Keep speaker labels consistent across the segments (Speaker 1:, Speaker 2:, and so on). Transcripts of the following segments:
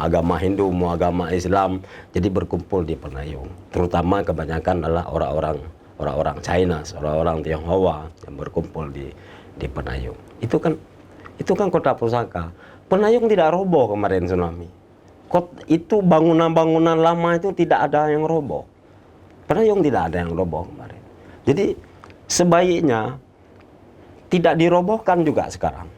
Speaker 1: agama Hindu, mau agama Islam, jadi berkumpul di Penayung. Terutama kebanyakan adalah orang-orang China, orang-orang Tionghoa yang berkumpul di Penayung. Itu kan kota pusaka. Penayung tidak roboh kemarin tsunami. Itu bangunan-bangunan lama itu tidak ada yang roboh. Penayung tidak ada yang roboh kemarin. Jadi sebaiknya tidak dirobohkan juga sekarang.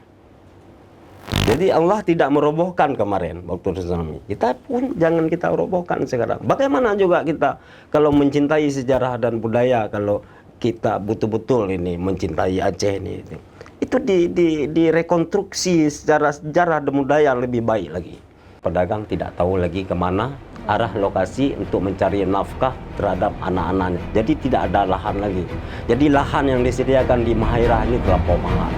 Speaker 1: Jadi Allah tidak merobohkan kemarin waktu tsunami. Kita pun jangan kita robohkan sekarang. Bagaimana juga kita kalau mencintai sejarah dan budaya, kalau kita betul-betul ini mencintai Aceh ini, itu direkonstruksi secara sejarah dan budaya lebih baik lagi. Pedagang tidak tahu lagi kemana arah lokasi untuk mencari nafkah terhadap anak-anaknya. Jadi tidak ada lahan lagi. Jadi lahan yang disediakan di Mahairah ini terlampau mahal.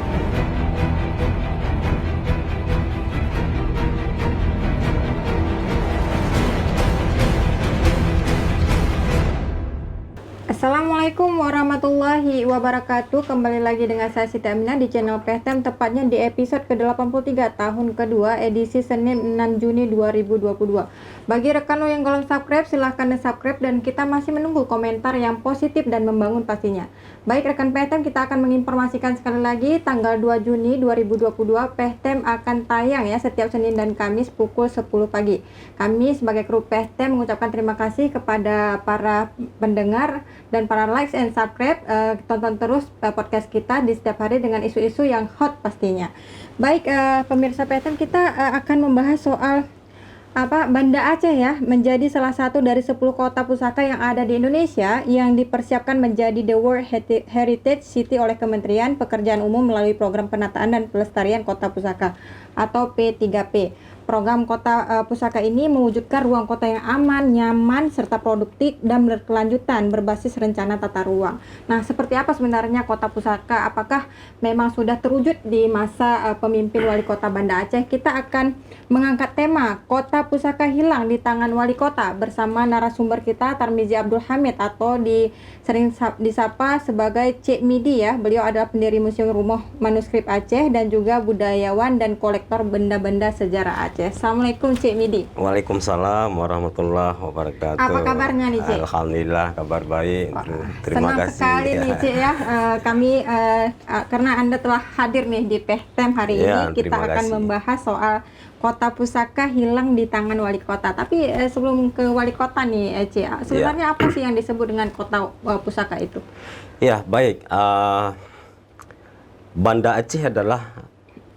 Speaker 2: Assalamualaikum warahmatullahi wabarakatuh. Kembali lagi dengan saya Siti Aminah di channel PTM, tepatnya di episode ke-83 tahun kedua edisi Senin 6 Juni 2022. Bagi rekan yang belum subscribe, silahkan subscribe, dan kita masih menunggu komentar yang positif dan membangun pastinya. Baik rekan PTM, kita akan menginformasikan sekali lagi tanggal 2 Juni 2022 PTM akan tayang ya setiap Senin dan Kamis pukul 10 pagi. Kami sebagai kru PTM mengucapkan terima kasih kepada para pendengar dan para likes and subscribe. Tonton terus podcast kita di setiap hari dengan isu-isu yang hot pastinya. Baik pemirsa PTM, kita akan membahas soal Banda Aceh ya, menjadi salah satu dari 10 kota pusaka yang ada di Indonesia yang dipersiapkan menjadi The World Heritage City oleh Kementerian Pekerjaan Umum melalui Program Penataan dan Pelestarian Kota Pusaka atau P3P. Program Kota Pusaka ini mewujudkan ruang kota yang aman, nyaman, serta produktif dan berkelanjutan berbasis rencana tata ruang. Nah, seperti apa sebenarnya Kota Pusaka? Apakah memang sudah terwujud di masa pemimpin Wali Kota Banda Aceh? Kita akan mengangkat tema Kota Pusaka hilang di tangan Wali Kota bersama narasumber kita Tarmizi Abdul Hamid atau sering disapa sebagai Cik Midi ya. Beliau adalah pendiri Museum Rumah Manuskrip Aceh dan juga budayawan dan kolektor benda-benda sejarah Aceh. Assalamualaikum Cik Midi.
Speaker 1: Waalaikumsalam warahmatullahi wabarakatuh.
Speaker 2: Apa kabarnya nih Cik?
Speaker 1: Alhamdulillah kabar baik. Terima
Speaker 2: Senang
Speaker 1: kasih.
Speaker 2: sekali nih Cik ya. Kami karena Anda telah hadir nih di PTM hari ini, kita akan membahas soal Kota Pusaka hilang di tangan Wali Kota. Tapi sebelum ke Wali Kota nih Cik, sebenarnya apa sih yang disebut dengan Kota Pusaka itu? Ya baik,
Speaker 1: Banda Aceh adalah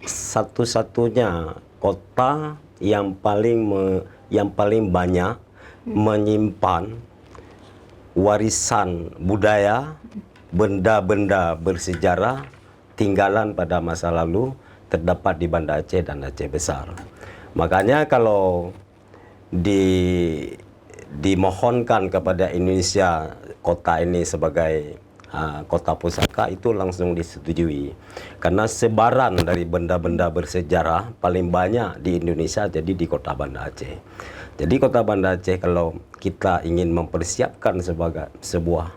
Speaker 1: satu-satunya kota yang paling banyak menyimpan warisan budaya, benda-benda bersejarah tinggalan pada masa lalu terdapat di Banda Aceh dan Aceh Besar. Makanya kalau dimohonkan kepada Indonesia kota ini sebagai kota pusaka, itu langsung disetujui karena sebaran dari benda-benda bersejarah paling banyak di Indonesia jadi di kota Banda Aceh. Jadi kota Banda Aceh kalau kita ingin mempersiapkan sebagai sebuah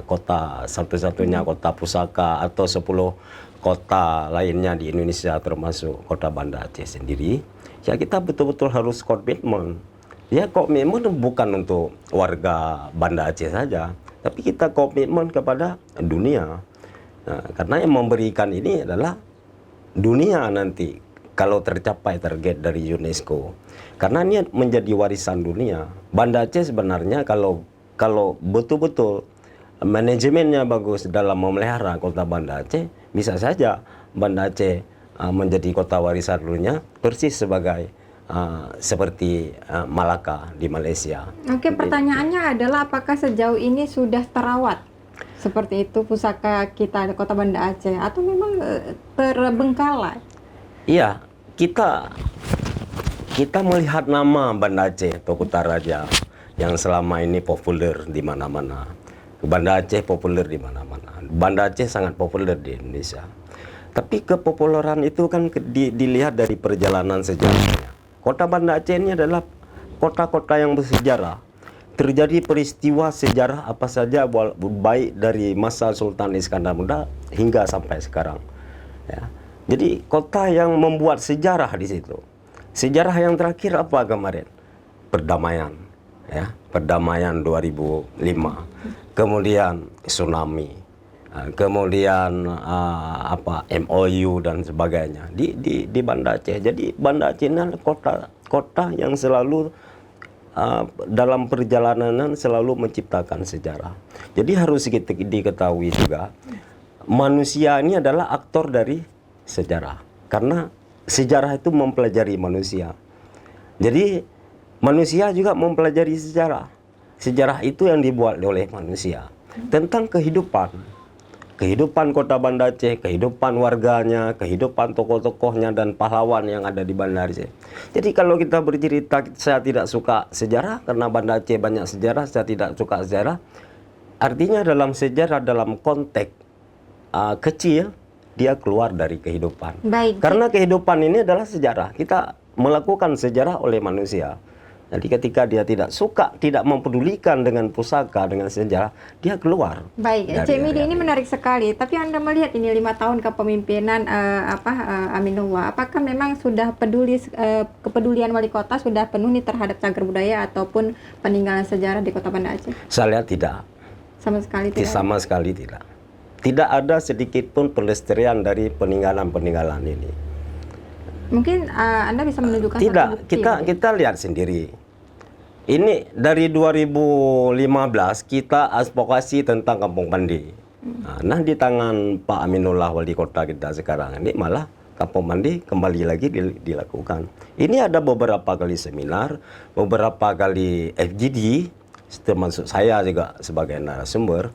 Speaker 1: kota, satu-satunya kota pusaka atau 10 kota lainnya di Indonesia termasuk kota Banda Aceh sendiri, ya kita betul-betul harus komitmen. Ya komitmen bukan untuk warga Banda Aceh saja, tapi kita komitmen kepada dunia. Nah, karena yang memberikan ini adalah dunia nanti kalau tercapai target dari UNESCO. Karena ini menjadi warisan dunia. Banda Aceh sebenarnya kalau betul-betul manajemennya bagus dalam memelihara kota Banda Aceh, bisa saja Banda Aceh menjadi kota warisan dunia persis sebagai seperti Malaka di Malaysia.
Speaker 2: Oke, pertanyaannya adalah apakah sejauh ini sudah terawat seperti itu pusaka kita di kota Banda Aceh atau memang terbengkalai?
Speaker 1: Iya, kita melihat nama Banda Aceh atau Kota Raja yang selama ini populer di mana-mana. Banda Aceh populer di mana-mana. Banda Aceh sangat populer di Indonesia. Tapi kepopuleran itu kan dilihat dari perjalanan sejarahnya. Kota Banda Aceh ini adalah kota-kota yang bersejarah. Terjadi peristiwa sejarah apa saja, baik dari masa Sultan Iskandar Muda hingga sampai sekarang. Ya. Jadi kota yang membuat sejarah di situ. Sejarah yang terakhir apa kemarin? Perdamaian, ya, perdamaian 2005. Kemudian tsunami, kemudian MOU dan sebagainya di Banda Aceh. Jadi Banda Aceh ini adalah kota yang selalu dalam perjalanan selalu menciptakan sejarah. Jadi harus kita diketahui juga, manusia ini adalah aktor dari sejarah. Karena sejarah itu mempelajari manusia. Jadi manusia juga mempelajari sejarah. Sejarah itu yang dibuat oleh manusia tentang kehidupan kota Banda Aceh, kehidupan warganya, kehidupan tokoh-tokohnya dan pahlawan yang ada di Banda Aceh. Jadi kalau kita bercerita saya tidak suka sejarah karena Banda Aceh banyak sejarah, saya tidak suka sejarah, artinya dalam sejarah dalam konteks kecil dia keluar dari kehidupan.
Speaker 2: Baik.
Speaker 1: Karena kehidupan ini adalah sejarah. Kita melakukan sejarah oleh manusia. Jadi ketika dia tidak suka, tidak mempedulikan dengan pusaka, dengan sejarah, dia keluar.
Speaker 2: Baik, Cik Midi ini menarik sekali. Tapi Anda melihat ini 5 tahun kepemimpinan Aminullah, apakah memang sudah kepedulian wali kota sudah penuh nih terhadap cagar budaya ataupun peninggalan sejarah di kota Banda Aceh?
Speaker 1: Saya lihat tidak.
Speaker 2: Sama sekali tidak.
Speaker 1: Sama sekali tidak. Tidak ada sedikit pun pelestarian dari peninggalan-peninggalan ini.
Speaker 2: Mungkin Anda bisa menunjukkan
Speaker 1: tidak,
Speaker 2: satu bukti.
Speaker 1: kita lihat sendiri. Ini dari 2015 kita advokasi tentang Kampung Mandi. Nah, di tangan Pak Aminullah wali kota kita sekarang ini malah Kampung Mandi kembali lagi dilakukan. Ini ada beberapa kali seminar, beberapa kali FGD, termasuk saya juga sebagai narasumber.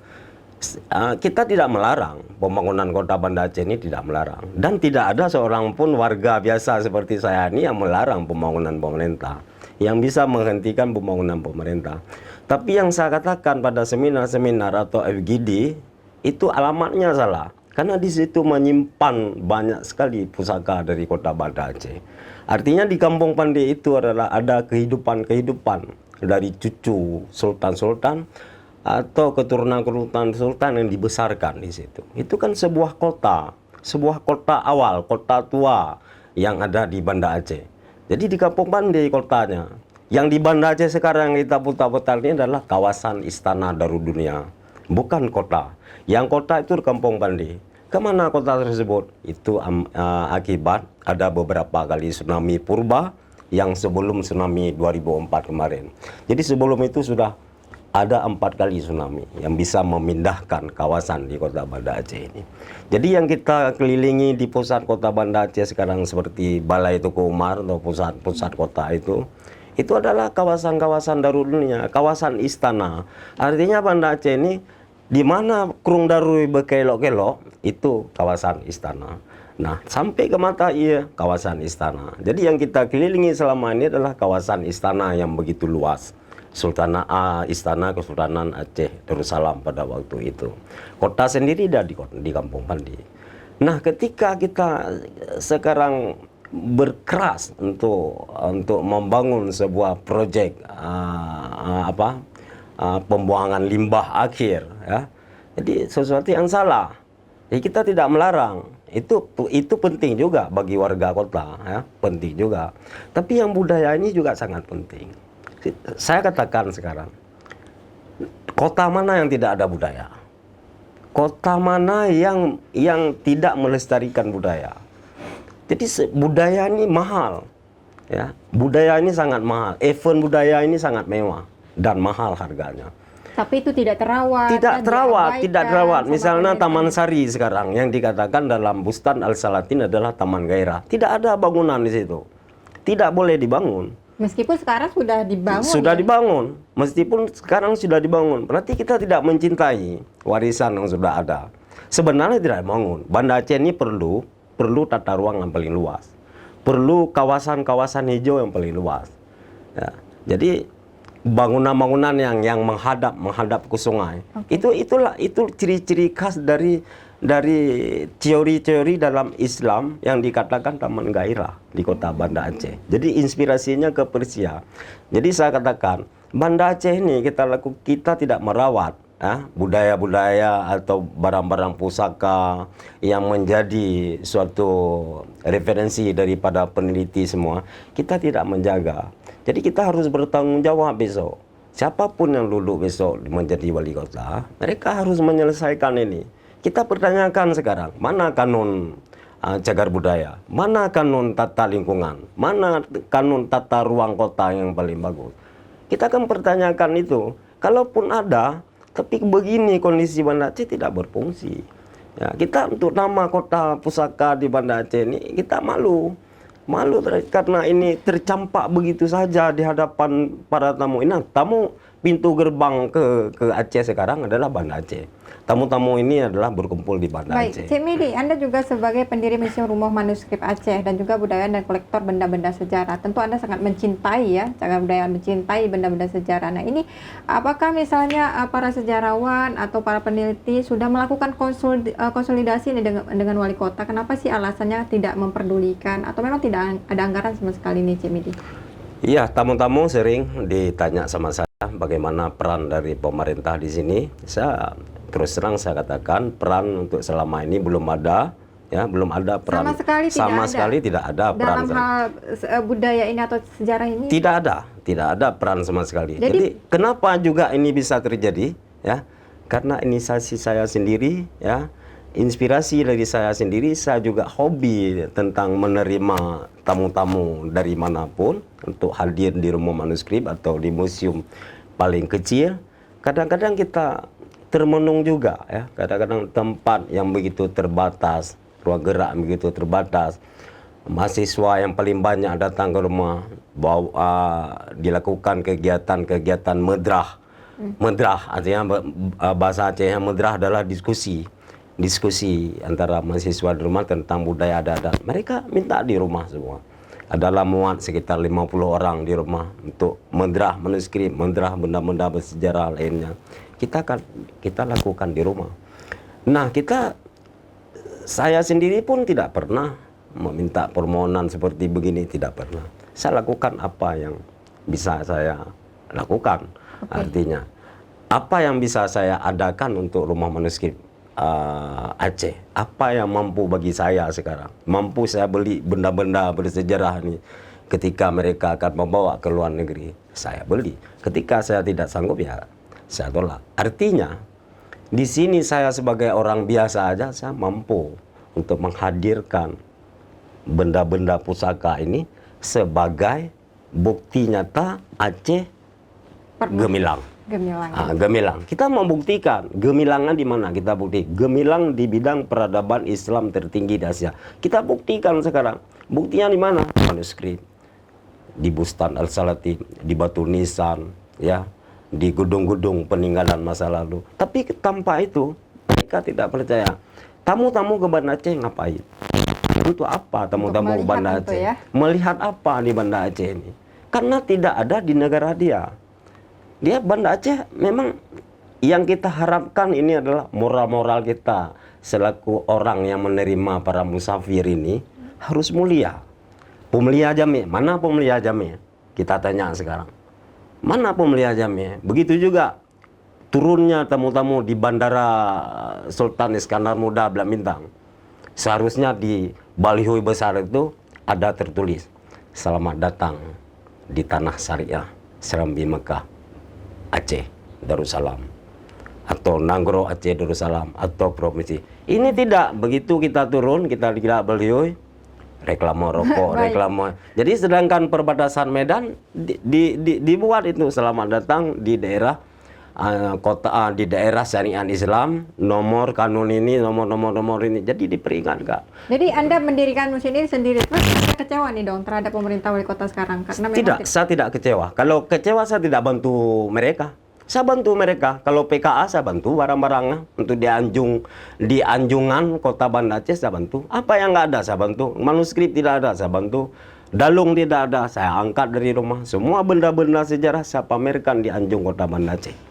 Speaker 1: Kita tidak melarang pembangunan kota Banda Aceh ini, tidak melarang, dan tidak ada seorang pun warga biasa seperti saya ini yang melarang pembangunan pemerintah, yang bisa menghentikan pembangunan pemerintah. Tapi yang saya katakan pada seminar-seminar atau FGD itu alamatnya salah, karena di situ menyimpan banyak sekali pusaka dari kota Banda Aceh. Artinya di Kampung Pandi itu adalah ada kehidupan dari cucu sultan-sultan atau keturunan-keturunan sultan yang dibesarkan di situ. Itu kan sebuah kota awal, kota tua yang ada di Banda Aceh. Jadi di Kampung Pandi kotanya. Yang di Banda Aceh sekarang kita putar-putar ini adalah kawasan Istana Darudunia, bukan kota. Yang kota itu di Kampung Pandi. Kemana kota tersebut? Itu akibat ada beberapa kali tsunami purba yang sebelum tsunami 2004 kemarin. Jadi sebelum itu sudah ada 4 kali tsunami yang bisa memindahkan kawasan di kota Banda Aceh ini. Jadi yang kita kelilingi di pusat kota Banda Aceh sekarang seperti Balai Tuku Umar atau pusat kota itu adalah kawasan-kawasan Darudunia, kawasan istana. Artinya Banda Aceh ini di mana Krung Darui berkelok-kelok itu kawasan istana. Nah, sampai ke mata kawasan istana. Jadi yang kita kelilingi selama ini adalah kawasan istana yang begitu luas. Istana Kesultanan Aceh Darussalam pada waktu itu. Kota sendiri ada di Kampung Pandi. Nah, ketika kita sekarang berkeras untuk membangun sebuah proyek pembuangan limbah akhir, ya. Jadi sesuatu yang salah. Jadi kita tidak melarang. Itu penting juga bagi warga kota, ya, penting juga. Tapi yang budaya ini juga sangat penting. Saya katakan sekarang, kota mana yang tidak ada budaya? Kota mana yang tidak melestarikan budaya? Jadi budaya ini mahal, ya. Budaya ini sangat mahal. Event budaya ini sangat mewah dan mahal harganya.
Speaker 2: Tapi itu tidak terawat.
Speaker 1: Tidak terawat. Misalnya Taman Sari sekarang yang dikatakan dalam Bustan Al-Salatin adalah taman gairah. Tidak ada bangunan di situ. Tidak boleh dibangun.
Speaker 2: Meskipun sekarang sudah dibangun.
Speaker 1: Dibangun. Meskipun sekarang sudah dibangun. Berarti kita tidak mencintai warisan yang sudah ada. Sebenarnya tidak dibangun. Banda Aceh ini perlu tata ruang yang paling luas. Perlu kawasan-kawasan hijau yang paling luas. Ya. Jadi bangunan-bangunan yang menghadap ke sungai. Okay. Itu ciri-ciri khas dari teori-teori dalam Islam yang dikatakan taman gairah di kota Banda Aceh. Jadi inspirasinya ke Persia. Jadi saya katakan Banda Aceh ini kita tidak merawat budaya-budaya atau barang-barang pusaka yang menjadi suatu referensi daripada peneliti semua, kita tidak menjaga. Jadi kita harus bertanggung jawab besok. Siapapun yang duduk besok menjadi wali kota, mereka harus menyelesaikan ini. Kita pertanyakan sekarang, mana kanun cagar budaya, mana kanun tata lingkungan, mana kanun tata ruang kota yang paling bagus. Kita akan pertanyakan itu. Kalaupun ada, tapi begini kondisi Banda Aceh tidak berfungsi. Ya, kita untuk nama kota pusaka di Banda Aceh ini kita malu karena ini tercampak begitu saja di hadapan para tamu. Ini tamu pintu gerbang ke Aceh sekarang adalah Banda Aceh. Tamu-tamu ini adalah berkumpul di Banda Aceh.
Speaker 2: Baik, Cik Midi, Anda juga sebagai pendiri Museum Rumah Manuskrip Aceh dan juga budayawan dan kolektor benda-benda sejarah. Tentu Anda sangat mencintai ya, cagar budaya, mencintai benda-benda sejarah. Nah ini, apakah misalnya para sejarawan atau para peneliti sudah melakukan konsolidasi ini dengan wali kota? Kenapa sih alasannya tidak memperdulikan atau memang tidak ada anggaran sama sekali nih, Cik Midi?
Speaker 1: Iya, tamu-tamu sering ditanya sama saya bagaimana peran dari pemerintah di sini. Saya terus terang saya katakan peran untuk selama ini belum ada, ya belum ada peran
Speaker 2: sama sekali tidak ada
Speaker 1: peran
Speaker 2: dalam hal budaya ini atau sejarah ini.
Speaker 1: Tidak ada peran sama sekali. Jadi kenapa juga ini bisa terjadi? Ya, karena inisiasi saya sendiri, ya inspirasi dari saya sendiri. Saya juga hobi tentang menerima tamu-tamu dari manapun untuk hadir di rumah manuskrip atau di museum paling kecil. Kadang-kadang kita termenung juga, ya kadang-kadang tempat yang begitu terbatas, ruang gerak begitu terbatas, mahasiswa yang paling banyak datang ke rumah, dilakukan kegiatan medrah. Medrah artinya bahasa Aceh medrah adalah diskusi antara mahasiswa di rumah tentang budaya adat. Mereka minta di rumah semua. Adalah muat sekitar 50 orang di rumah untuk medrah manuskrip, medrah benda-benda bersejarah lainnya. Kita lakukan di rumah. Nah, saya sendiri pun tidak pernah meminta permohonan seperti begini, tidak pernah. Saya lakukan apa yang bisa saya lakukan. Artinya, apa yang bisa saya adakan untuk rumah manuskrip Aceh, apa yang mampu bagi saya sekarang, mampu saya beli benda-benda bersejarah ini ketika mereka akan membawa ke luar negeri, saya beli. Ketika saya tidak sanggup, ya saya tolak. Artinya di sini saya sebagai orang biasa aja saya mampu untuk menghadirkan benda-benda pusaka ini sebagai bukti nyata Aceh gemilang. Gemilang. Kita membuktikan gemilangan di mana kita bukti. Gemilang di bidang peradaban Islam tertinggi di Asia. Kita buktikan sekarang. Buktinya di mana? Manuskrip. Di Bustan Al-Salatin, di Batu Nisan, ya, di gedung-gedung peninggalan masa lalu. Tapi tanpa itu mereka tidak percaya. Tamu-tamu ke Banda Aceh ngapain? Untuk apa tamu-tamu ke Banda Aceh? Ya? Melihat apa di Banda Aceh ini? Karena tidak ada di negara dia. Banda Aceh memang yang kita harapkan ini adalah moral-moral kita selaku orang yang menerima para musafir ini harus mulia. Pemulia Jami, mana pemulia Jami? Kita tanya sekarang. Mana pemulia Jami? Begitu juga turunnya tamu-tamu di Bandara Sultan Iskandar Muda Belah Bintang. Seharusnya di baliho besar itu ada tertulis, selamat datang di tanah syariah Serambi Mekah Aceh Darussalam, atau Nanggro Aceh Darussalam, atau provinsi. Ini tidak, begitu kita turun, kita tidak beliau reklame rokok, reklame. Jadi sedangkan perbatasan Medan dibuat itu selamat datang di daerah kota, di daerah syariah Islam, nomor kanun ini, nomor ini. Jadi diperingatkan.
Speaker 2: Jadi Anda mendirikan museum ini sendiri, terus Anda kecewa nih dong terhadap pemerintah wali kota sekarang? Karena
Speaker 1: tidak, saya tidak kecewa. Kalau kecewa saya tidak bantu mereka. Saya bantu mereka. Kalau PKA saya bantu barang-barangnya untuk di Anjungan kota Banda Aceh saya bantu. Apa yang nggak ada saya bantu. Manuskrip tidak ada saya bantu. Dalung tidak ada saya angkat dari rumah. Semua benda-benda sejarah saya pamerkan di Anjung kota Banda Aceh.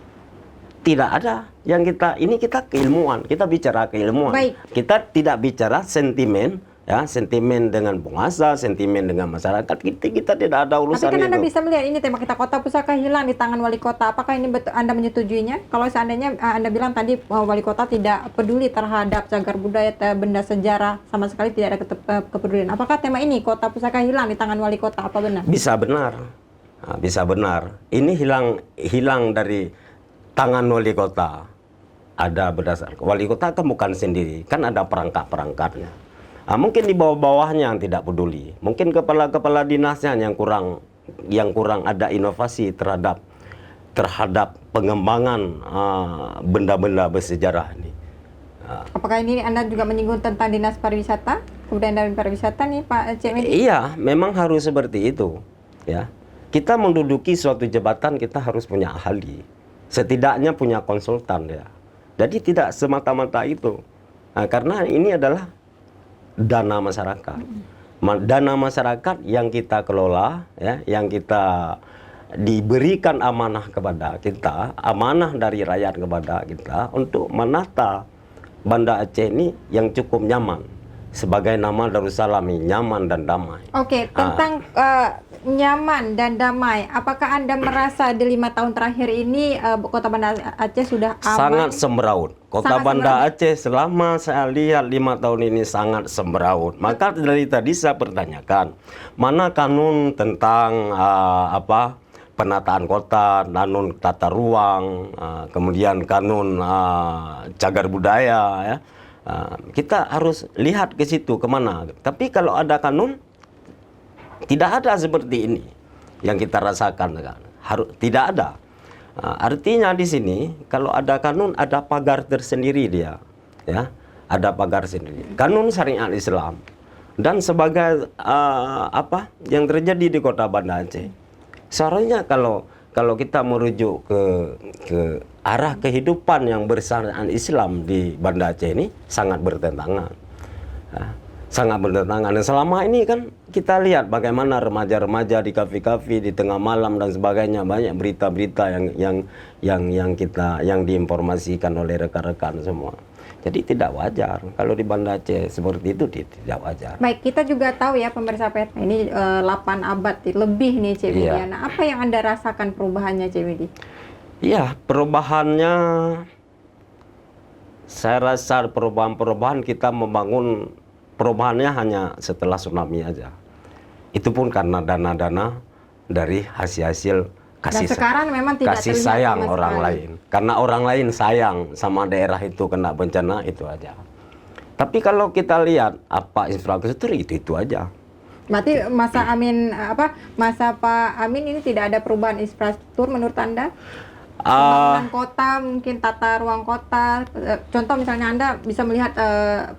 Speaker 1: Tidak ada yang kita keilmuan, kita bicara keilmuan. Baik. Kita tidak bicara sentimen, ya, sentimen dengan penguasa, sentimen dengan masyarakat, kita tidak ada urusan
Speaker 2: Tapi kan Anda
Speaker 1: itu.
Speaker 2: bisa melihat ini tema kita kota pusaka hilang di tangan wali kota. Apakah ini betul Anda menyetujuinya? Kalau seandainya Anda bilang tadi wali kota tidak peduli terhadap cagar budaya, benda sejarah, sama sekali tidak ada kepedulian. Apakah tema ini kota pusaka hilang di tangan wali kota? Apa benar?
Speaker 1: Bisa benar. Nah, bisa benar. Ini hilang dari tangan wali kota. Ada berdasar wali kota kan bukan sendiri, kan ada perangkat-perangkatnya. Mungkin di bawah-bawahnya yang tidak peduli. Mungkin kepala-kepala dinasnya yang kurang ada inovasi terhadap pengembangan benda-benda bersejarah ini.
Speaker 2: Apakah ini Anda juga menyinggung tentang dinas pariwisata, kebudayaan dan pariwisata nih Pak Cik Medi?
Speaker 1: Iya, memang harus seperti itu. Ya, kita menduduki suatu jabatan kita harus punya ahli, setidaknya punya konsultan ya. Jadi tidak semata-mata itu. Karena ini adalah dana masyarakat. Dana masyarakat yang kita kelola, ya, yang kita diberikan amanah kepada kita, amanah dari rakyat kepada kita untuk menata Banda Aceh ini yang cukup nyaman. Sebagai nama Darussalam, nyaman dan damai.
Speaker 2: Oke, tentang nyaman dan damai, apakah Anda merasa di 5 tahun terakhir ini Kota Banda Aceh sudah aman?
Speaker 1: Sangat semeraut. Kota
Speaker 2: Sangat
Speaker 1: Banda
Speaker 2: semeraut.
Speaker 1: Aceh selama saya lihat 5 tahun ini sangat semeraut. Maka dari tadi saya pertanyakan, mana kanun tentang penataan kota, kanun tata ruang, kemudian kanun cagar budaya, ya. Kita harus lihat ke situ kemana. Tapi kalau ada kanun, tidak ada seperti ini yang kita rasakan. Tidak ada. Artinya di sini kalau ada kanun ada pagar tersendiri dia, ya, ada pagar sendiri. Kanun syariat Islam dan sebagai yang terjadi di Kota Banda Aceh. Seharusnya kalau kita merujuk ke arah kehidupan yang bersyariat Islam di Banda Aceh ini sangat bertentangan. Sangat bertentangan. Dan selama ini kan kita lihat bagaimana remaja-remaja di kafe-kafe di tengah malam dan sebagainya, banyak berita-berita yang diinformasikan oleh rekan-rekan semua. Jadi tidak wajar kalau di Banda Aceh seperti itu, tidak wajar.
Speaker 2: Baik, kita juga tahu ya pemirsa PET ini 8 abad lebih nih Cik Medi.
Speaker 1: Iya.
Speaker 2: Nah, apa yang Anda rasakan perubahannya Cik Medi?
Speaker 1: Iya, perubahannya saya rasa perubahan kita membangun perubahannya hanya setelah tsunami aja. Itu pun karena dana-dana dari hasil
Speaker 2: Dan sekarang memang tidak
Speaker 1: kasih
Speaker 2: terlihat
Speaker 1: sayang
Speaker 2: sama
Speaker 1: orang
Speaker 2: sekali.
Speaker 1: lain. Karena orang lain sayang sama daerah itu kena bencana, itu aja. Tapi kalau kita lihat infrastruktur itu aja.
Speaker 2: Berarti masa Pak Amin ini tidak ada perubahan infrastruktur menurut Anda? Pembangunan kota, mungkin tata ruang kota. Contoh misalnya Anda bisa melihat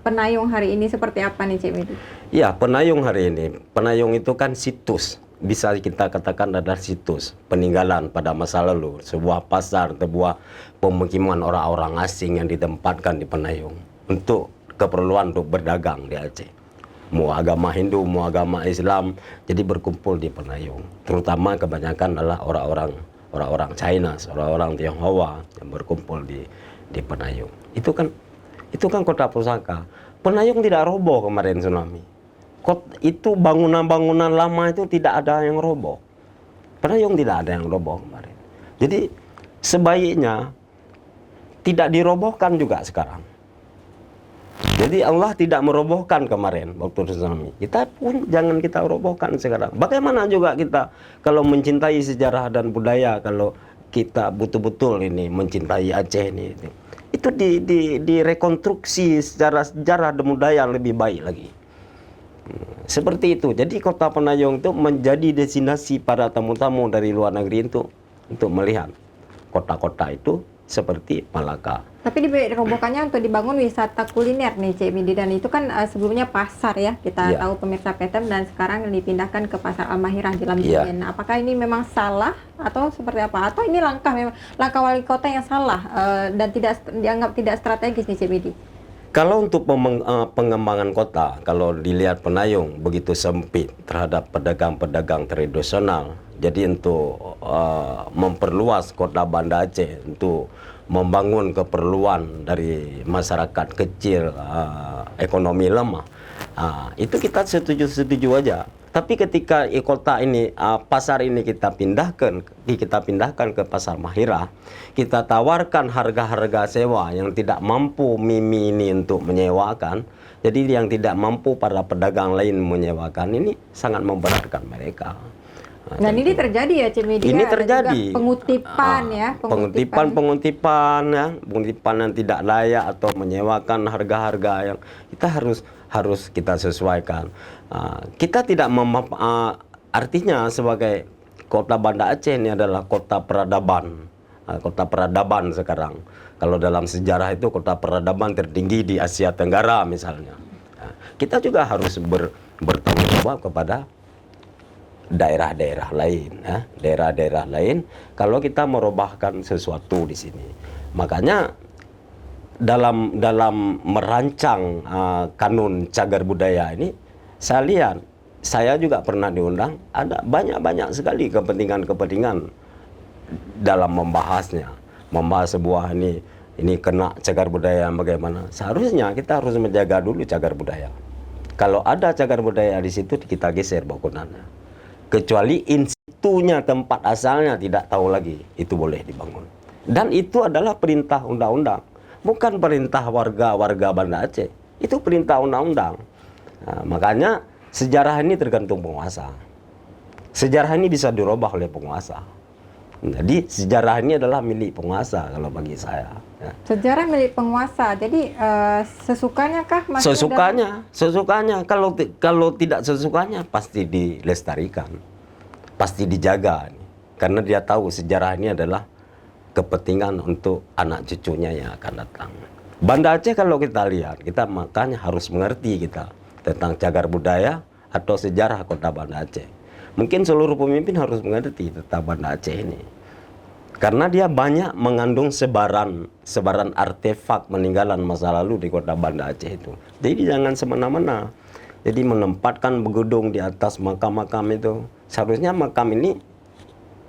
Speaker 2: Penayung hari ini seperti apa nih Cik Medi?
Speaker 1: Ya, Penayung hari ini. Penayung itu kan situs. Bisa kita katakan adalah situs peninggalan pada masa lalu. Sebuah pasar, sebuah pemukiman orang-orang asing yang ditempatkan di Penayung. Untuk keperluan untuk berdagang di Aceh. Mau agama Hindu, mau agama Islam. Jadi berkumpul di Penayung. Terutama kebanyakan adalah orang-orang China, orang-orang Tionghoa yang berkumpul di Penayung. Itu kan kota pusaka. Penayung tidak roboh kemarin tsunami. Itu bangunan-bangunan lama itu tidak ada yang roboh. Penayung tidak ada yang roboh kemarin. Jadi sebaiknya tidak dirobohkan juga sekarang. Jadi Allah tidak merobohkan kemarin waktu tsunami. Kita pun jangan kita robohkan sekarang. Bagaimana juga kita kalau mencintai sejarah dan budaya, kalau kita betul-betul ini mencintai Aceh ini, itu direkonstruksi secara sejarah dan budaya lebih baik lagi. Seperti itu. Jadi Kota Penayung itu menjadi destinasi para tamu-tamu dari luar negeri untuk melihat kota-kota itu seperti Malaka.
Speaker 2: Tapi dirobohkannya untuk dibangun wisata kuliner nih Cik Medi, dan itu kan sebelumnya pasar ya, kita
Speaker 1: Iya.
Speaker 2: tahu pemirsa PTM, dan sekarang dipindahkan ke Pasar Al-Mahirah di
Speaker 1: Iya.
Speaker 2: Lamjungen. Nah, apakah ini memang salah atau seperti apa? Atau ini langkah wali kota yang salah dan dianggap tidak strategis nih Cik Medi?
Speaker 1: Kalau untuk pengembangan kota, kalau dilihat Penayung begitu sempit terhadap pedagang-pedagang tradisional. Jadi untuk memperluas kota Banda Aceh, untuk membangun keperluan dari masyarakat kecil, ekonomi lemah, Itu kita setuju aja. Tapi ketika kota ini, pasar ini kita pindahkan ke pasar Mahirah, kita tawarkan harga-harga sewa yang tidak mampu Mimi ini untuk menyewakan. Jadi yang tidak mampu para pedagang lain menyewakan, ini sangat memberatkan mereka.
Speaker 2: Dan ini terjadi ya, Cimedia.
Speaker 1: Ini
Speaker 2: Ada
Speaker 1: terjadi.
Speaker 2: juga pengutipan ya,
Speaker 1: Pengutipan yang tidak layak atau menyewakan harga-harga yang harus kita sesuaikan. Kita tidak artinya sebagai kota Banda Aceh ini adalah kota peradaban. Kota peradaban sekarang. Kalau dalam sejarah itu kota peradaban tertinggi di Asia Tenggara misalnya. Kita juga harus bertanggung jawab kepada daerah-daerah lain, daerah-daerah lain kalau kita merubahkan sesuatu di sini. Makanya dalam merancang kanun cagar budaya ini, saya juga pernah diundang, ada banyak sekali kepentingan dalam membahasnya, membahas sebuah ini kena cagar budaya bagaimana. Seharusnya kita harus menjaga dulu cagar budaya. Kalau ada cagar budaya di situ, kita geser bangunannya. Kecuali in situnya, tempat asalnya tidak tahu lagi, itu boleh dibangun. Dan itu adalah perintah undang-undang, bukan perintah warga Banda Aceh. Itu perintah undang-undang. Makanya sejarah ini tergantung penguasa. Sejarah ini bisa dirubah oleh penguasa. Jadi sejarah ini adalah milik penguasa kalau bagi saya.
Speaker 2: Sejarah milik penguasa. Jadi sesukanya kah?
Speaker 1: Sesukanya. Kalau tidak sesukanya pasti dilestarikan, pasti dijaga. Karena dia tahu sejarah ini adalah kepentingan untuk anak cucunya yang akan datang. Banda Aceh kalau kita lihat, kita makanya harus mengerti kita tentang cagar budaya atau sejarah kota Banda Aceh. Mungkin seluruh pemimpin harus mengerti tentang Banda Aceh ini. Karena dia banyak mengandung sebaran artefak peninggalan masa lalu di kota Banda Aceh itu. Jadi jangan semena-mena. Jadi menempatkan gedung di atas makam-makam itu. Seharusnya makam ini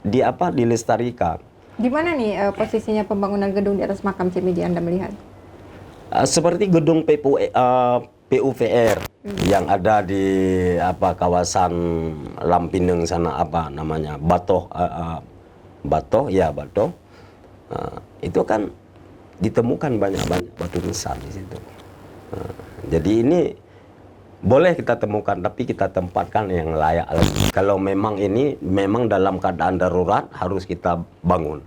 Speaker 1: dilestarikan.
Speaker 2: Di mana nih posisinya pembangunan gedung di atas makam Cimedia Anda melihat?
Speaker 1: Seperti gedung PUVR yang ada di kawasan Lampineng sana, Batoh. Itu kan ditemukan banyak batu nisan di situ. Jadi ini boleh kita temukan, tapi kita tempatkan yang layak lagi. Kalau memang dalam keadaan darurat harus kita bangun.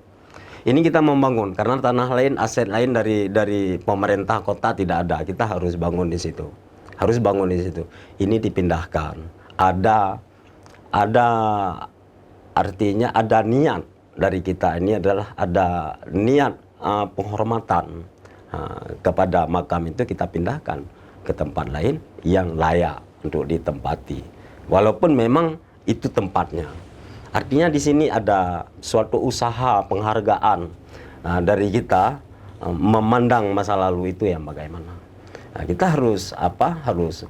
Speaker 1: Ini kita membangun karena tanah lain, aset lain dari pemerintah kota tidak ada. Kita harus bangun di situ. Ini dipindahkan. Artinya ada niat dari kita. Ini adalah ada niat penghormatan kepada makam itu, kita pindahkan ke tempat lain yang layak untuk ditempati. Walaupun memang itu tempatnya. Artinya di sini ada suatu usaha penghargaan dari kita memandang masa lalu itu yang bagaimana. Kita harus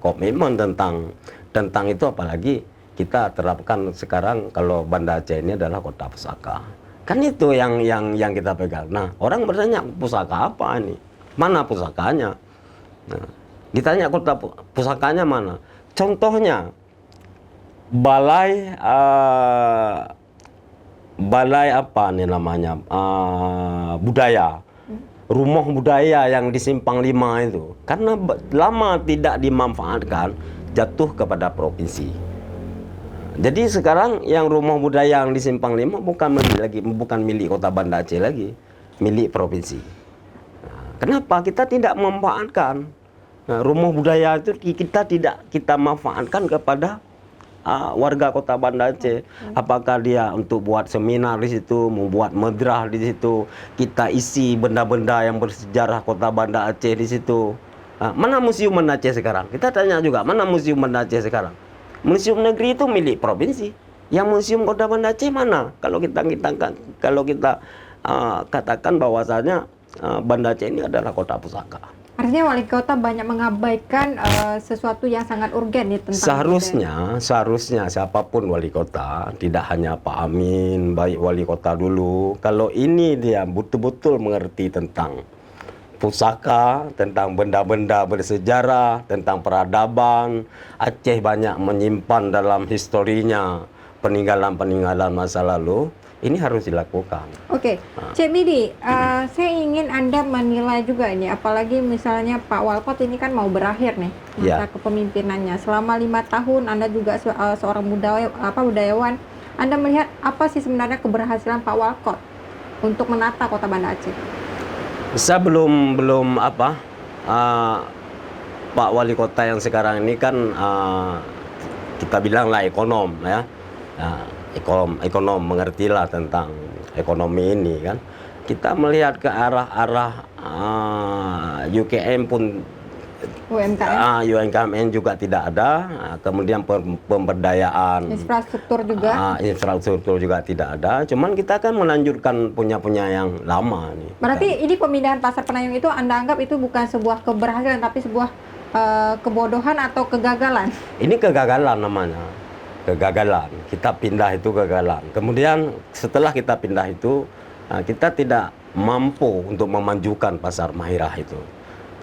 Speaker 1: komitmen tentang itu, apalagi kita terapkan sekarang kalau Banda Aceh ini adalah kota pusaka. Kan itu yang kita pegang. Nah, orang bertanya pusaka apa ini? Mana pusakanya? Nah, ditanya kota pusakanya mana? Contohnya balai budaya, rumah budaya yang di Simpang 5 itu, karena lama tidak dimanfaatkan, jatuh kepada provinsi. Jadi sekarang yang rumah budaya yang di Simpang 5 bukan milik kota Banda Aceh lagi, milik provinsi. Kenapa kita tidak memanfaatkan rumah budaya itu? Kita manfaatkan kepada warga kota Banda Aceh. Apakah dia untuk buat seminar di situ, membuat madrasah di situ, kita isi benda-benda yang bersejarah kota Banda Aceh di situ. Mana museum Banda Aceh sekarang? Kita tanya juga, mana museum Banda Aceh sekarang? Museum negeri itu milik provinsi. Yang museum kota Banda Aceh mana? Kalau kita katakan bahwasanya Banda Aceh ini adalah kota pusaka.
Speaker 2: Artinya wali kota banyak mengabaikan sesuatu yang sangat urgen tentang
Speaker 1: seharusnya siapapun wali kota, tidak hanya Pak Amin, baik wali kota dulu, kalau ini dia betul-betul mengerti tentang pusaka, tentang benda-benda bersejarah, tentang peradaban. Aceh banyak menyimpan dalam historinya peninggalan-peninggalan masa lalu. Ini harus dilakukan.
Speaker 2: Oke, Cik Midi, saya ingin Anda menilai juga ini, apalagi misalnya Pak Walkot ini kan mau berakhir nih masa
Speaker 1: Ya.
Speaker 2: kepemimpinannya. Selama 5 tahun Anda juga seorang budayawan, Anda melihat apa sih sebenarnya keberhasilan Pak Walkot untuk menata Kota Banda Aceh?
Speaker 1: Saya belum Pak Wali Kota yang sekarang ini kan kita bilanglah ekonom ya. Ekonom mengertilah tentang ekonomi ini kan. Kita melihat ke arah UKM pun
Speaker 2: UMKM,
Speaker 1: UMKM juga tidak ada. Kemudian pemberdayaan
Speaker 2: infrastruktur juga.
Speaker 1: infrastruktur juga tidak ada. Cuman kita kan melanjutkan punya yang lama nih.
Speaker 2: Berarti ini pemindahan Pasar Penayung itu Anda anggap itu bukan sebuah keberhasilan tapi sebuah kebodohan atau kegagalan?
Speaker 1: Ini kegagalan namanya. Kegagalan. Kita pindah itu kegagalan. Kemudian setelah kita pindah itu, kita tidak mampu untuk memajukan Pasar Mahirah itu.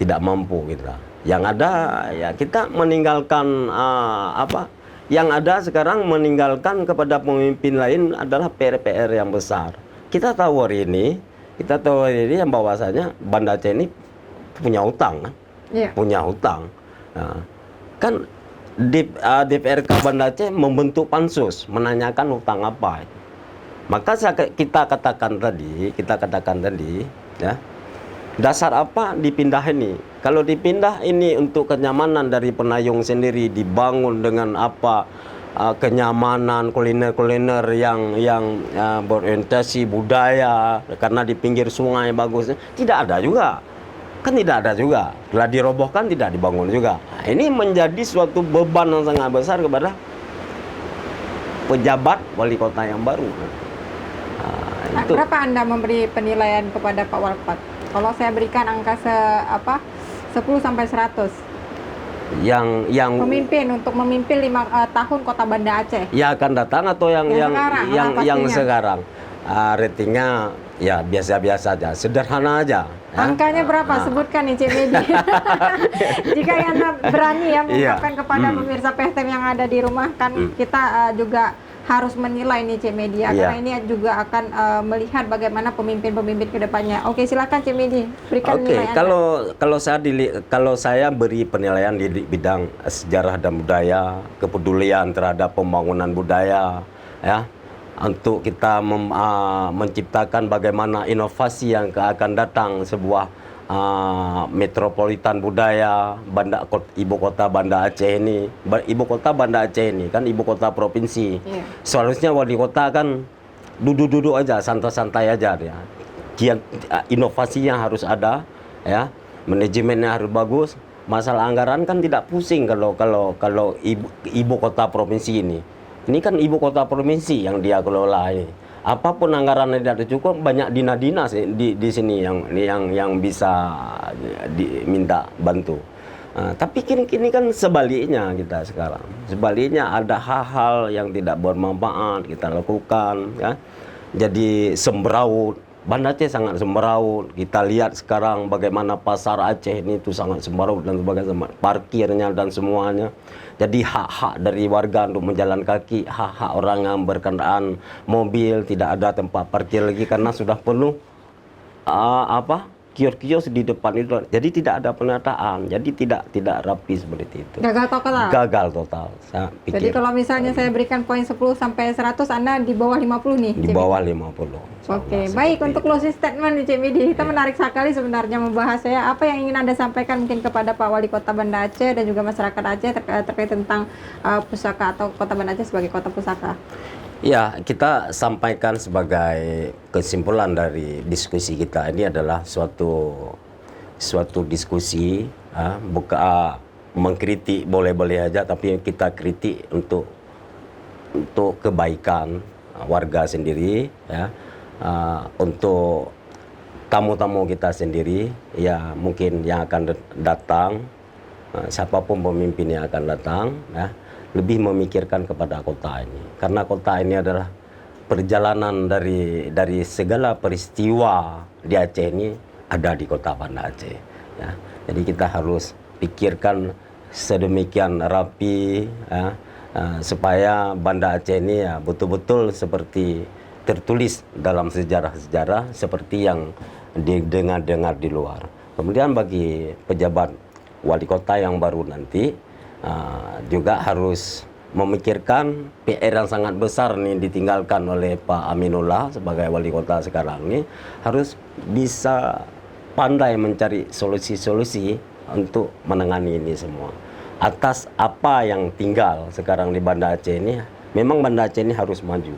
Speaker 1: Tidak mampu kita. Yang ada ya kita meninggalkan yang ada sekarang meninggalkan kepada pemimpin lain adalah PR-PR yang besar. Kita tahu hari ini yang bahwasanya Banda Aceh ini punya hutang kan?
Speaker 2: Iya.
Speaker 1: Punya hutang. Nah, kan DPRK Banda Aceh membentuk pansus menanyakan hutang apa. Maka kita katakan tadi, ya, dasar apa dipindah ini? Kalau dipindah ini untuk kenyamanan dari penayung sendiri, dibangun dengan kenyamanan kuliner-kuliner yang berorientasi budaya karena di pinggir sungai bagus, tidak ada juga. Kan tidak ada juga. Setelah dirobohkan tidak dibangun juga. Nah, ini menjadi suatu beban yang sangat besar kepada pejabat wali kota yang baru. Nah, itu.
Speaker 2: Berapa Anda memberi penilaian kepada Pak Walkot? Kalau saya berikan angka 10 sampai 100.
Speaker 1: Yang
Speaker 2: Pemimpin untuk memimpin 5 tahun Kota Banda Aceh.
Speaker 1: ya akan datang atau yang
Speaker 2: sekarang,
Speaker 1: sekarang. Ratingnya ya biasa-biasa aja, sederhana aja. Ya.
Speaker 2: Angkanya berapa? Sebutkan nih Cik Medi. Jika Anda berani ya mengungkapkan kepada pemirsa PTM yang ada di rumah, kan kita juga harus menilai nih Cik Medi, karena ini juga akan melihat bagaimana pemimpin-pemimpin ke depannya. Oke, silakan Cik Medi, berikan nilai Anda.
Speaker 1: Kalau saya beri penilaian di bidang sejarah dan budaya, kepedulian terhadap pembangunan budaya, ya, untuk kita menciptakan bagaimana inovasi yang akan datang sebuah metropolitan budaya ibu kota Banda Aceh ini. Ibu kota Banda Aceh ini kan ibu kota provinsi.
Speaker 2: Iya.
Speaker 1: Seharusnya wali kota kan duduk-duduk aja, santai-santai aja ya. Inovasinya harus ada, ya. Manajemennya harus bagus. Masalah anggaran kan tidak pusing kalau ibu kota provinsi ini. Ini kan ibu kota provinsi yang dia kelola ini. Apapun anggaran yang tidak cukup, banyak dina-dina di sini yang bisa diminta bantu. Tapi kini kan sebaliknya kita sekarang. Sebaliknya ada hal-hal yang tidak bermanfaat kita lakukan, ya. Jadi sembraut. Banda Aceh sangat sembraut. Kita lihat sekarang bagaimana pasar Aceh ini itu sangat sembraut dan sebagainya, parkirnya dan semuanya. Jadi hak-hak dari warga untuk menjalan kaki, hak-hak orang yang berkendaraan mobil, tidak ada tempat parkir lagi karena sudah penuh kios-kios di depan itu. Jadi tidak ada penataan. Jadi tidak rapi seperti itu.
Speaker 2: Gagal total.
Speaker 1: Gagal total. Saya pikir.
Speaker 2: Jadi kalau misalnya saya berikan poin 10 sampai 100, Anda di bawah 50 nih.
Speaker 1: Di bawah 50.
Speaker 2: Oke, baik, untuk closing statement nih Cik Midi. Kita menarik sekali sebenarnya membahas saya. Apa yang ingin Anda sampaikan mungkin kepada Pak Wali Kota Banda Aceh dan juga masyarakat Aceh terkait tentang pusaka atau Kota Banda Aceh sebagai kota pusaka?
Speaker 1: Ya, kita sampaikan sebagai kesimpulan dari diskusi kita ini adalah suatu diskusi, bukan mengkritik boleh-boleh aja, tapi kita kritik untuk kebaikan warga sendiri, ya, untuk tamu-tamu kita sendiri, ya mungkin yang akan datang, siapapun pemimpin yang akan datang, ya, lebih memikirkan kepada kota ini, karena kota ini adalah perjalanan dari segala peristiwa di Aceh ini ada di kota Banda Aceh. Ya. Jadi kita harus pikirkan sedemikian rapi, ya, supaya Banda Aceh ini ya betul-betul seperti tertulis dalam sejarah-sejarah seperti yang didengar-dengar di luar. Kemudian bagi pejabat wali kota yang baru nanti juga harus memikirkan PR yang sangat besar nih ditinggalkan oleh Pak Aminullah sebagai wali kota sekarang ini, harus bisa pandai mencari solusi-solusi untuk menangani ini semua. Atas apa yang tinggal sekarang di Banda Aceh ini, memang Banda Aceh ini harus maju,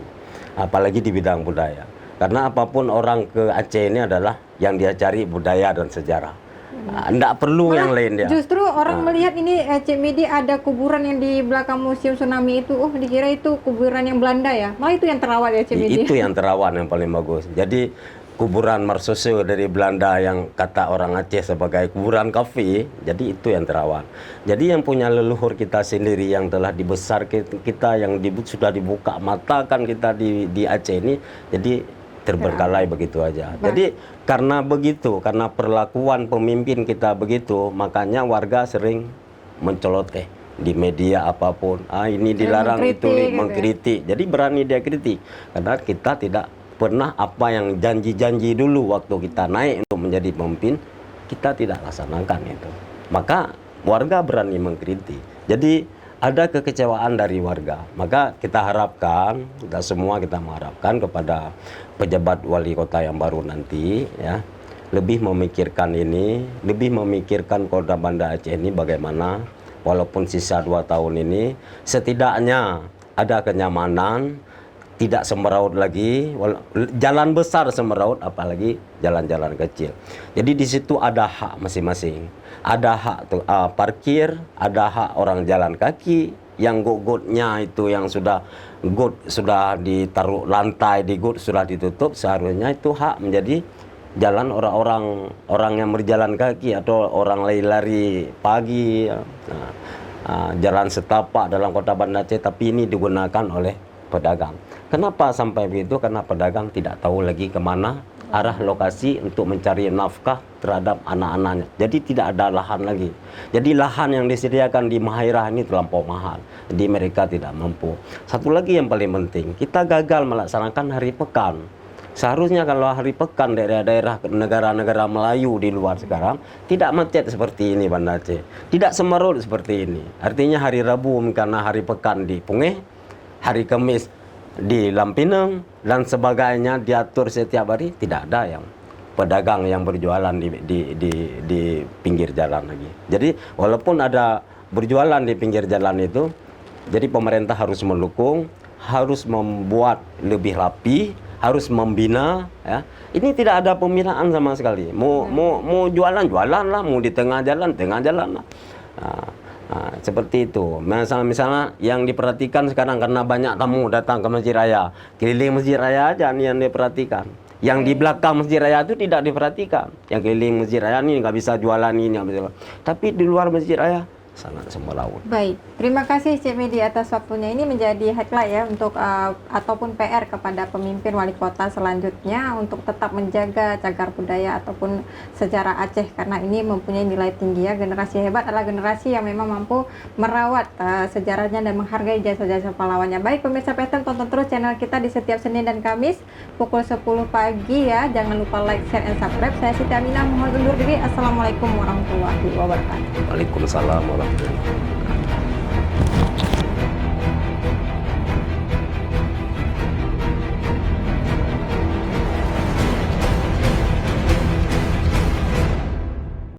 Speaker 1: apalagi di bidang budaya. Karena apapun orang ke Aceh ini adalah yang dia cari budaya dan sejarah. Tidak perlu yang lain dia.
Speaker 2: Justru orang melihat ini Cik Medi ada kuburan yang di belakang museum tsunami itu, oh dikira itu kuburan yang Belanda ya. Malah itu yang terawat ya Cik Medi.
Speaker 1: Itu yang terawat yang paling bagus. Jadi kuburan Marsoso dari Belanda yang kata orang Aceh sebagai kuburan kafe, jadi itu yang terawat. Jadi yang punya leluhur kita sendiri yang telah dibesar kita yang sudah dibuka mata kan kita di Aceh ini, jadi terbengkalai begitu aja. Jadi karena begitu, karena perlakuan pemimpin kita begitu, makanya warga sering menceloteh di media apapun. Ini dilarang, itu mengkritik. Jadi berani dia kritik karena kita tidak pernah apa yang janji-janji dulu waktu kita naik untuk menjadi pemimpin, kita tidak laksanakan itu. Maka warga berani mengkritik. Jadi ada kekecewaan dari warga. Maka kita harapkan, kita semua kita mengharapkan kepada pejabat wali kota yang baru nanti ya, lebih memikirkan ini, lebih memikirkan Kota Banda Aceh ini bagaimana walaupun sisa 2 tahun ini setidaknya ada kenyamanan, tidak semeraut lagi, jalan besar semeraut apalagi jalan-jalan kecil. Jadi di situ ada hak masing-masing. Ada hak parkir, ada hak orang jalan kaki, yang got-gotnya itu yang sudah ditaruh lantai di got sudah ditutup, seharusnya itu hak menjadi jalan orang yang berjalan kaki atau orang lari-lari pagi, jalan setapak dalam kota Banda Aceh, tapi ini digunakan oleh pedagang. Kenapa sampai begitu? Karena pedagang tidak tahu lagi kemana arah lokasi untuk mencari nafkah terhadap anak-anaknya. Jadi tidak ada lahan lagi. Jadi lahan yang disediakan di Mahairah ini terlampau mahal. Jadi mereka tidak mampu. Satu lagi yang paling penting, kita gagal melaksanakan hari pekan. Seharusnya kalau hari pekan daerah-daerah negara-negara Melayu di luar sekarang tidak macet seperti ini Banda Aceh. Tidak semerut seperti ini. Artinya hari Rabu karena hari pekan di Pungeh, hari Kamis di Lampinang dan sebagainya diatur setiap hari, tidak ada yang pedagang yang berjualan di pinggir jalan lagi. Jadi walaupun ada berjualan di pinggir jalan itu, jadi pemerintah harus mendukung, harus membuat lebih rapi, harus membina ya. Ini tidak ada pembinaan sama sekali. Mau jualan lah, mau di tengah jalan lah. Seperti itu. Misalnya yang diperhatikan sekarang karena banyak tamu datang ke Masjid Raya, keliling Masjid Raya aja nih yang diperhatikan. Yang di belakang Masjid Raya itu tidak diperhatikan. Yang keliling Masjid Raya nih nggak bisa jualan ini, nggak bisa. Tapi di luar Masjid Raya sangat semeraut.
Speaker 2: Baik, terima kasih Cik Medi atas waktunya. Ini menjadi highlight ya untuk ataupun PR kepada pemimpin wali kota selanjutnya untuk tetap menjaga cagar budaya ataupun sejarah Aceh, karena ini mempunyai nilai tinggi ya. Generasi hebat adalah generasi yang memang mampu merawat sejarahnya dan menghargai jasa-jasa pahlawannya. Baik pemirsa PTM, tonton terus channel kita di setiap Senin dan Kamis pukul 10 pagi ya. Jangan lupa like, share, and subscribe. Saya Siti Aminah mohon undur diri. Assalamualaikum warahmatullahi wabarakatuh.
Speaker 1: Waalaikumsalam warahmatullahi wabarakatuh.